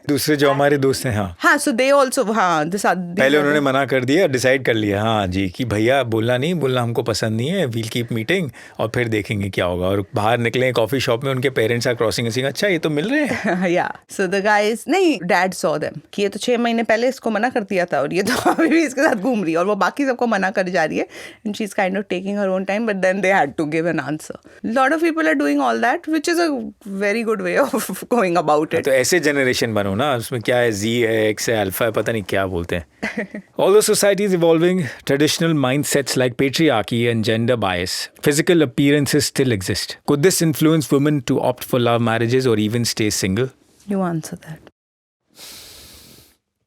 दूसरे जो हमारे दोस्त हैं, हाँ सो दे ऑल्सो, हाँ पहले उन्होंने मना कर दिया, डिसाइड कर लिया हाँ जी कि भैया बोलना हमको पसंद नहीं है, वील कीप मीटिंग और फिर देखेंगे क्या होगा. और बाहर निकले कॉफी शॉप में, उनके पेरेंट्स आर क्रॉसिंग, अच्छा ये तो मिल रहे हैं. या सो द गाइस, नहीं डैड सॉ देम कि ये तो 6 महीने पहले इसको मना कर दिया था और ये तो अभी भी इसके साथ घूम रही है, और वो बाकी सबको मना कर जा रही है. And she is kind of taking her own time, but then they had to give an answer. Lot of people are doing all that, which is a very good way of going about it. तो ऐसे generation बनो ना, उसमें क्या है, Z है, X है, alpha है, पता नहीं क्या बोलते हैं. Although society is evolving, traditional mindsets like patriarchy and gender bias, physical appearances still exist. Could this influence women to opt for love marriages or even stay single? You answer that.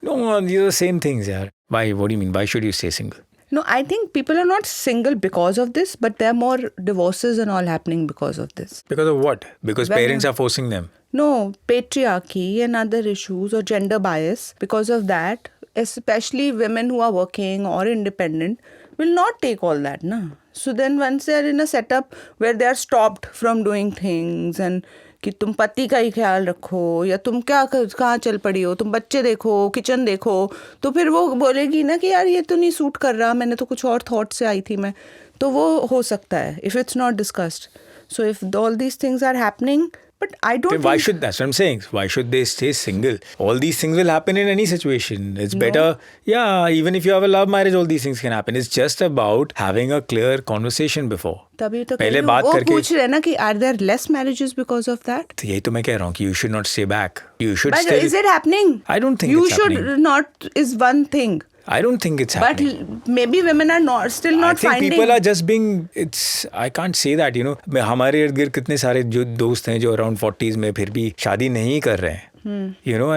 No, these are the same things, yaar. Why? What do you mean? Why should you stay single? No, I think people are not single because of this, but there are more divorces and all happening because of this. Because of what? Because parents are forcing them. No, patriarchy and other issues or gender bias. Because of that, especially women who are working or independent will not take all that, na. So then once they are in a setup where they are stopped from doing things and कि तुम पति का ही ख्याल रखो, या तुम कहाँ चल पड़ी हो, तुम बच्चे देखो, किचन देखो, तो फिर वो बोलेगी ना कि यार ये तो नहीं सूट कर रहा, मैंने तो कुछ और थॉट से आई थी मैं. तो वो हो सकता है if it's not discussed. So if all these things are happening, but I don't think... That's what I'm saying. Why should they stay single? All these things will happen in any situation. It's better, even if you have a love marriage, all these things can happen. It's just about having a clear conversation before. तभी तो पहले बात करके पूछ रहे ना कि are there less marriages because of that? तो यही तो मैं कह रहा हूँ कि you should not stay back. You should But still... is it happening? I don't think you it's happening. You should not is one thing. I don't think it's But happening. maybe women are not still I not think finding. people are just being, I can't say that, हमारे इर्द गिर्द कितने सारे जो दोस्त हैं जो around 40s में फिर भी शादी नहीं कर रहे हैं,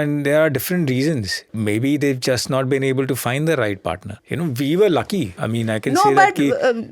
and there are different reasons. Maybe they've just not been able to find the right partner. We were lucky. I mean, I can No, say that but कि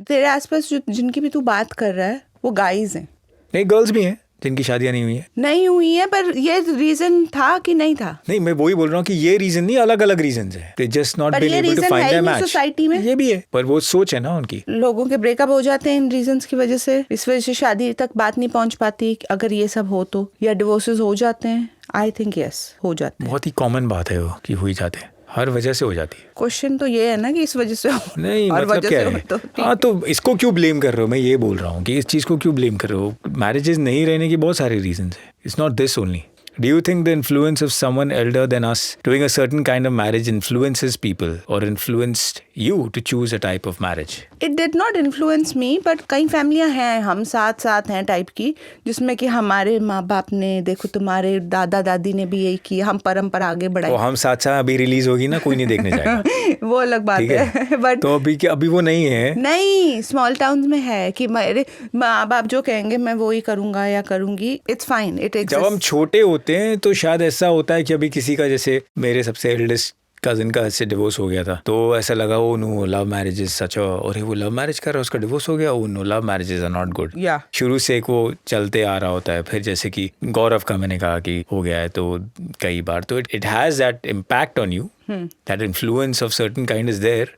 तेरे आसपास जिनकी भी तू बात कर रहा है वो गाइज हैं. नहीं, गर्ल्स भी हैं जिनकी शादियां नहीं हुई हैं. नहीं हुई है, पर ये रीजन था कि नहीं था. नहीं, मैं वही बोल रहा हूँ कि ये रीजन नहीं, अलग अलग रीजन है. They just not पर been ये able to reason find है their ही नहीं match. society में. ये भी है, पर वो सोच है ना उनकी. लोगों के ब्रेकअप हो जाते हैं इन रीजंस की वजह से. इस वजह से शादी तक बात नहीं पहुंच पाती. अगर ये सब हो तो, या डिवोर्सेस हो जाते हैं. आई थिंक यस, हो जाते हैं. बहुत ही कॉमन बात है वो कि हो ही जाते हैं. हर वजह से हो जाती है. क्वेश्चन तो ये है ना कि इस वजह से हो. नहीं, हर मतलब वजह क्या से है? हो तो ठीक हाँ, तो इसको क्यों ब्लेम कर रहे हो? मैं ये बोल रहा हूँ कि इस चीज़ को क्यों ब्लेम कर रहे हो? मैरिजेस नहीं रहने की बहुत सारे रीजंस है. It's not this only. Do you think the influence of someone elder than us doing a certain kind of marriage influences people or influenced you to choose a type of marriage? It did not influence me, but कई फैमिलियां हैं, हम साथ साथ हैं type की, जिसमें कि हमारे माँ बाप ने, देखो तुम्हारे दादा दादी ने भी यही किया, हम परंपरा आगे बढ़ाई. वो हम साथ साथ अभी रिलीज होगी ना, कोई नहीं देखने जाएगा. वो अलग बात ठीक है. बट तो अभी वो नहीं है. नहीं, स्मॉल टाउन्स में है कि मेरे माँ बाप जो कहेंगे मैं वो ही करूंगा या करूंगी. इट्स फाइन, इट जब हम छोटे होते हैं तो शायद ऐसा होता है कि अभी किसी का, जैसे मेरे सबसे एल्डेस्ट कजिन का ऐसे डिवोर्स हो गया था, तो ऐसा लगा वो no love marriage is such और वो लव मैरिज कर रहा है, उसका डिवोर्स हो गया, वो no love marriages are not good. शुरू से एक वो चलते आ रहा होता है. फिर जैसे कि गौरव का मैंने कहा कि हो गया है तो कई बार, तो it has that impact on you, that influence of certain kind is there.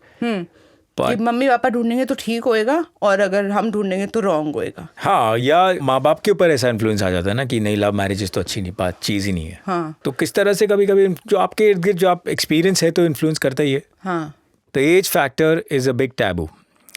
कि मम्मी पापा ढूंढेंगे तो ठीक होएगा और अगर हम ढूंढेंगे तो रॉन्ग होएगा. हाँ, या माँ बाप के ऊपर ऐसा इन्फ्लुएंस आ जाता है ना कि नहीं, लव मैरिजेस तो अच्छी नहीं, बात चीज़ ही नहीं है. हाँ. तो किस तरह से कभी कभी जो आपके इर्द गिर्द जो आप एक्सपीरियंस है तो इन्फ्लुएंस करता ही है. हाँ. The age factor is a big taboo,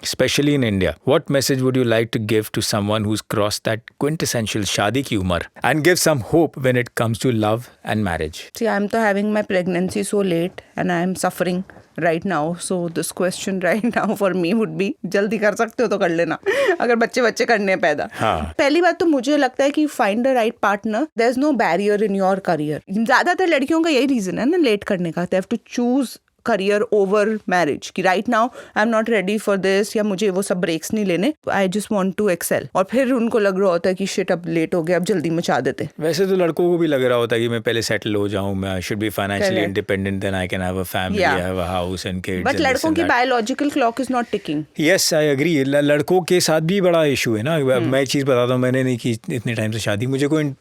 especially in India. What message would you like to give to someone who's crossed that quintessential शादी की उम्र and give some hope when it comes to love and marriage? See, I'm to having my pregnancy so late and I'm suffering right now. So this question right now for me would be, जल्दी कर सकते हो तो कर लेना अगर बच्चे करने हैं पैदा. हाँ. पहली बात तो मुझे लगता है कि find the right partner. There's no barrier in your career. ज़्यादातर लड़कियों का यही रीजन है ना लेट करने का. They have to choose career over marriage कि right now I am not ready for this, या मुझे वो सब ब्रेक्स नहीं लेने, I just want to excel. और फिर उनको लग रहा होता है कि शिट अब लेट हो गया, अब जल्दी मचा देते. वैसे तो लड़कों को भी लग रहा होता है कि मैं पहले सेटल हो जाऊं, मैं I should be financially independent, then I can have a family, have a house and kids. But लड़कों की biological clock is not ticking. Yes, I agree. लड़कों के साथ भी बड़ा इशू है ना. मैं एक चीज़ बताता हूँ, मैंने नहीं की इतने टाइम से शादी, मुझे कोई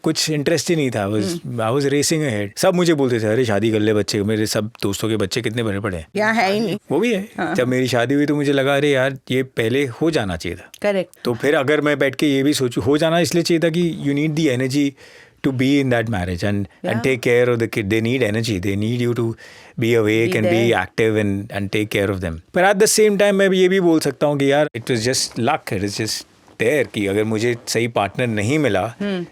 कुछ इंटरेस्ट ही नहीं था. I was racing ahead. सब मुझे बोलते थे अरे शादी कर ले बच्चे, मेरे सब दोस्तों के बच्चे कितने बड़े बड़े हैं. यहाँ है ही नहीं. वो भी है. हाँ. जब मेरी शादी हुई तो मुझे लगा अरे यार ये पहले हो जाना चाहिए था. करेक्ट. तो फिर अगर मैं बैठ के ये भी सोचूं, हो जाना इसलिए चाहिए था कि you need the energy to be in that marriage and take care of the kid. They need energy. They need you to be awake and be active and take care of them. But at the same time मैं ये भी बोल सकता हूँ कि यार it was just luck. It is just there कि अगर मुझे सही पार्टनर नहीं मिला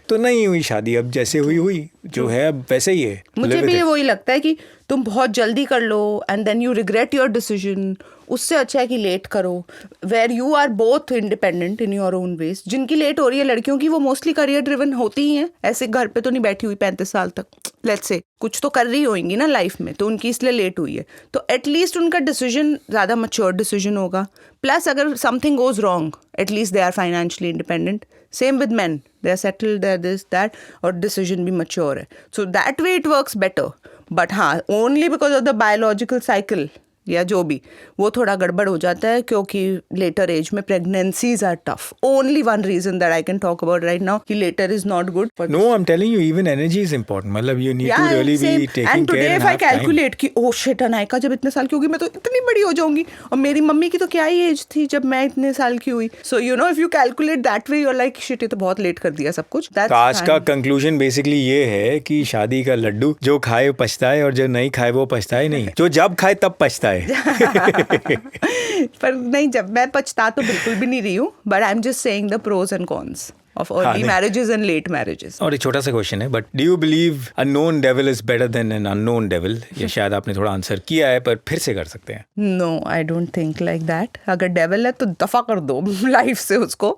तो नहीं हुई शादी. अब जैसे हुई जो है अब वैसे ही है. मुझे भी वही लगता है कि तुम बहुत जल्दी कर लो and then you regret your decision. उससे अच्छा है कि लेट करो, where you are both independent in your own ways. जिनकी लेट हो रही है लड़कियों की, वो मोस्टली करियर ड्रिवन होती ही हैं. ऐसे घर पे तो नहीं बैठी हुई 35 साल तक, लेट्स से कुछ तो कर रही होंगी ना लाइफ में, तो उनकी इसलिए लेट हुई है. तो एटलीस्ट उनका डिसीजन ज़्यादा मैच्योर डिसीजन होगा. प्लस अगर something goes wrong, at least they are financially independent. Same with man, they are settled, they are this that, और डिसीजन भी मैच्योर है. So that way it works better. But हाँ, only because of the biological cycle या जो भी, वो थोड़ा गड़बड़ हो जाता है क्योंकि लेटर एज में pregnancies are tough. Only one reason that I can talk about right now कि later is not good. No, I am telling you, even energy is important. मतलब you need to really be taking care. And today if I calculate कि oh shit, Anaika जब इतने साल की होगी मैं तो इतनी बड़ी हो जाऊंगी, और मेरी मम्मी की तो क्या ही एज थी जब मैं इतने साल की हुई. So you know if you calculate that way, you are like shit, ये तो बहुत लेट कर दिया सब कुछ. तो आज का कंक्लूजन बेसिकली ये है कि शादी का लड्डू जो खाए पछताए और जो नहीं खाए वो पछताए नहीं, जो जब खाए तब पछताए. पर नहीं, जब मैं पछता तो बिल्कुल भी नहीं रही हूँ. But I am just saying the pros and cons of early marriages and late marriages. और एक छोटा सा क्वेश्चन है, but do you believe a known devil is better than an unknown devil? ये शायद आपने थोड़ा आंसर किया है पर फिर से कर सकते हैं. No, I don't think like that. अगर डेविल है तो दफा कर दो लाइफ से उसको,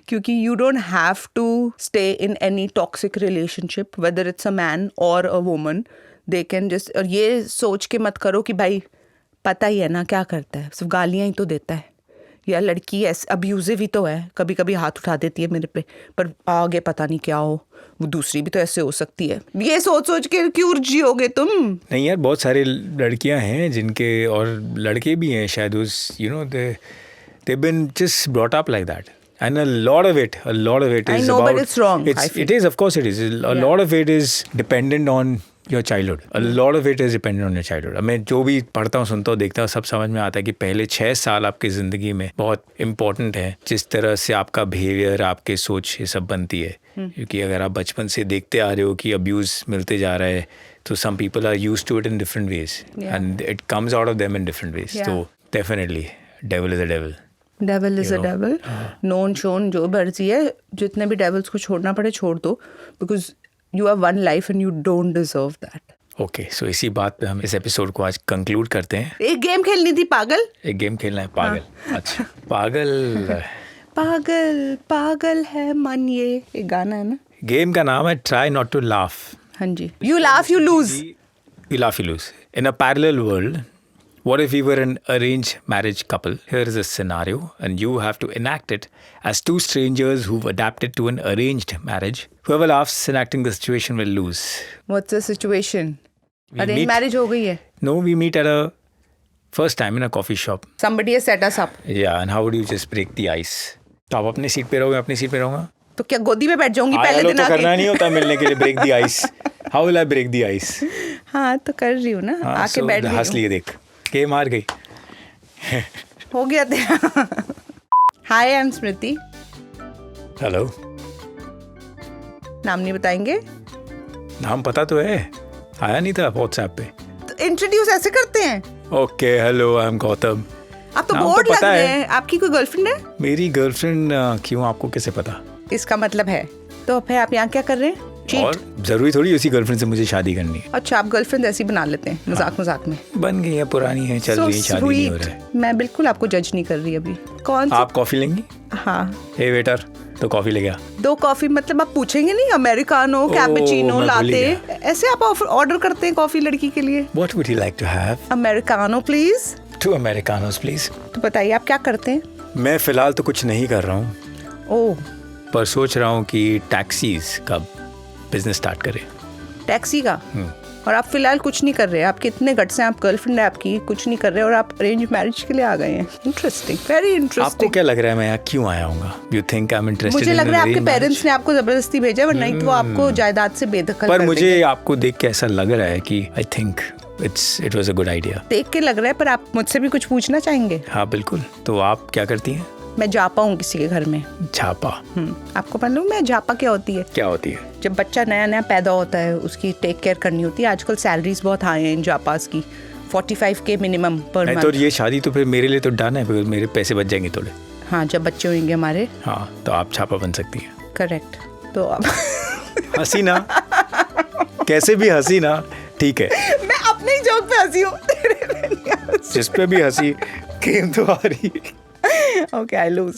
क्योंकि you don't have to stay in any toxic relationship, whether it's a man or a woman. They can just, और ये सोच के मत करो कि भाई पता ही है ना क्या करता है, सिर्फ गालियां ही तो देता है। या लड़की ऐसे अब्यूजिव ही तो है, कभी कभी हाथ उठा देती है मेरे पे, पर आगे पता नहीं क्या हो, वो दूसरी भी तो ऐसे हो सकती है। ये सोच सोच के क्यों जियोगे तुम? नहीं यार, बहुत सारे लड़कियां हैं जिनके, और लड़के भी हैं शायद, उस you know they've been just brought up like that, and a lot of it I is know, about, but it's wrong, I feel. it is, of course it is, a lot of it is dependent on your childhood, a lot of it is dependent on your childhood. मैं जो भी पढ़ता हूँ, सुनता हूँ, देखता हूँ, सब समझ में आता है कि पहले 6 साल आपकी ज़िंदगी में बहुत इम्पोर्टेंट है, जिस तरह से आपका बिहेवियर, आपके सोच, ये सब बनती है। क्योंकि अगर आप बचपन से देखते आ रहे हो कि अब्यूज़ मिलते जा रहा है, तो some people are used to it in different ways, and it comes out of them in different ways. So definitely devil is a devil. Devil is a devil, known shown जो मर्जी है, जितने भी डेविल्स को छोड़ना पड़े छोड़ दो, because you have one life and you don't deserve that. Okay, so इसी बात पे हम इस एपिसोड को आज कंक्लूड करते हैं। एक गेम खेलनी थी पागल। एक गेम खेलना है पागल। अच्छा, पागल पागल पागल है मन, ये एक गाना है ना। गेम का नाम है ट्राई नॉट टू लाफ। हाँ जी, you laugh you lose. You laugh, you lose. In a parallel world, what if we were an arranged marriage couple? Here is a scenario, and you have to enact it as two strangers who've adapted to an arranged marriage. Whoever laughs enacting the situation will lose. What's the situation? We arrange meet- marriage हो गई है। No, we meet at a first time in a coffee shop. Somebody has set us up. Yeah, and how would you just break the ice? तो आप अपनी seat पे रहोगे, अपनी seat पे रहूँगा। तो क्या गोदी में बैठ जाऊंगी आया पहले लो दिन तो आके? करना नहीं होता मिलने के लिए, break the ice. How will I break the ice? हाँ तो कर रही हूँ ना, आके बैठ गई हंस हूँ। लिए, देख गेम हार गई। हो गया तेरा। हाय, आई एम स्मृति। हेलो, नाम नहीं बताएंगे? नाम पता तो है, आया नहीं था व्हाट्सएप पे। तो इंट्रोड्यूस ऐसे करते हैं? Okay, hello, I am Gautam. आप तो नाम तो बोर्ड लग पता रहे है। हैं। आपकी कोई गर्लफ्रेंड है? मेरी गर्लफ्रेंड क्यों, आपको कैसे पता? इसका मतलब है तो फिर आप यहाँ क्या कर रहे हैं? और चीट? जरूरी थोड़ी उसी गर्लफ्रेंड से मुझे शादी करनी है। अच्छा, आप गर्लफ्रेंड ऐसी बना लेते हैं मजाक मजाक में। बन गई है, पुरानी है, चल So रही है, शादी नहीं हो sweet. रहा है। मैं बिल्कुल आपको जज नहीं कर रही अभी। कौन सी? आप कॉफी लेंगी? हाँ, हे वेटर, तो कॉफी ले गया। 2 कॉफी मतलब आप पूछेंगे नहीं अमेरिकानो, कैपेचिनो, मैं भूल ही लाते, ऐसे आप ऑर्डर करते हैं कॉफी लड़की के लिए? What would you like to have? Americano please. 2 americanos please. तो बताइए आप क्या करते हैं? मैं फिलहाल तो कुछ नहीं कर रहा हूँ, ओह, पर सोच रहा हूँ कि टैक्सीज का बिजनेस स्टार्ट करें। टैक्सी का? और आप फिलहाल कुछ नहीं कर रहे? आप कितने गट्स हैं, आप गर्लफ्रेंड है आपकी, कुछ नहीं कर रहे और आप अरेंज मैरिज के लिए आ गए हैं। इंटरेस्टिंग, वेरी आपको इंटरेस्टिंग। क्या लग रहा है मैं यहाँ क्यों आया हूँ? You think I am interested? मुझे लग रहा है आपके पेरेंट्स ने आपको जबरदस्ती भेजा, वरना नहीं तो वो आपको जायदाद से बेदखल पर कर मुझे देंगे। आपको देख के ऐसा लग रहा है कि I think it was a good idea. देख के लग रहा है, पर आप मुझसे भी कुछ पूछना चाहेंगे? हाँ बिल्कुल। तो आप क्या करती हैं? मैं जापा हूँ किसी के घर में। झापा? आपको मालूम है जापा क्या होती है? क्या होती है? जब बच्चा नया नया पैदा होता है उसकी टेक केयर करनी होती है। आजकल सैलरीज बहुत हाई हैं इन जापास की, 45K मिनिमम पर नहीं तो मंथ। ये शादी तो फिर मेरे लिए तो डन है, बिकॉज मेरे पैसे बच जाएंगे थोड़े। हाँ, जब बच्चे होंगे हमारे। हाँ, तो आप छापा बन सकती हैं। करेक्ट। तो अब हंसी ना, कैसे भी हंसी ना, ठीक है। मैं अपने ही जोक पे हंसी हूँ, तेरे पे नहीं हंसी। जिस पे भी हंसी, गेम तो आ रही। Okay, I lose.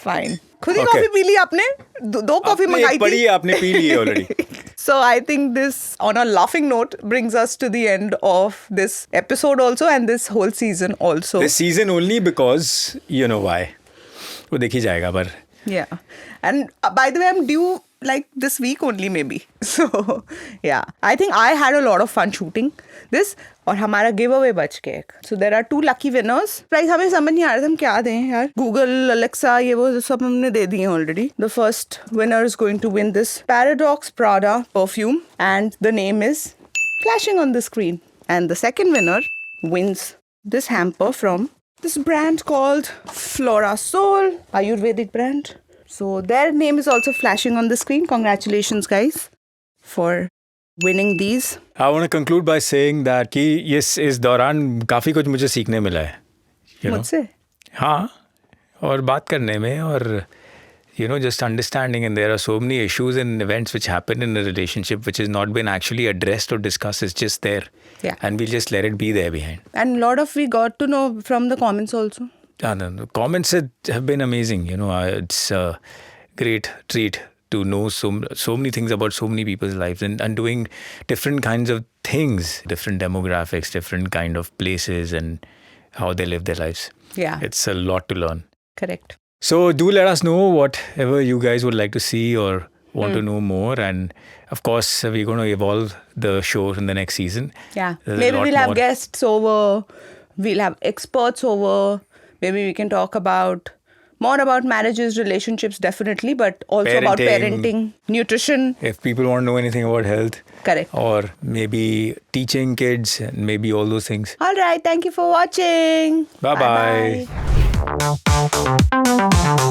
फाइन। खुद ही Okay. कॉफी पी ली आपने? 2 कॉफी आपने मंगाई एक पढ़ी थी। है, आपने पी ली है already. So I think this, on a laughing note, brings us to the end of this episode also and this whole season also. This season only because you know why. वो देखी जाएगा पर। Yeah. And by the way, I'm due like this week only maybe. So yeah, I think I had a lot of fun shooting this. और हमारा give away बच के एक. So there are 2 lucky winners. Price हमें समझ नहीं आ रहा था हम क्या दें यार. Google, Alexa, ये वो सब हमने दे दिए already. The first winner is going to win this Paradox Prada perfume and the name is flashing on the screen. And the second winner wins this hamper from this brand called Flora Soul, Ayurvedic brand. So their name is also flashing on the screen. Congratulations guys for winning these. I want to conclude by saying that कि इस दौरान काफ़ी कुछ मुझे सीखने मिला है, you know? मुझसे? हाँ, और बात करने में, और you know, just understanding, and there are so many issues and events which happen in a relationship which has not been actually addressed or discussed. It's just there. Yeah. And we'll just let it be there behind. And a lot of we got to know from the comments also. The comments have been amazing. You know, it's a great treat to know so many things about so many people's lives and doing different kinds of things, different demographics, different kind of places and how they live their lives. Yeah. It's a lot to learn. Correct. So do let us know whatever you guys would like to see or want to know more. And of course, we're going to evolve the show in the next season. Yeah. There's a Maybe lot we'll have more. guests over. We'll have experts over. Maybe we can talk more about marriages, relationships, definitely, but also about parenting, nutrition. If people want to know anything about health. Correct. Or maybe teaching kids and maybe all those things. All right. Thank you for watching. Bye-bye. Bye-bye.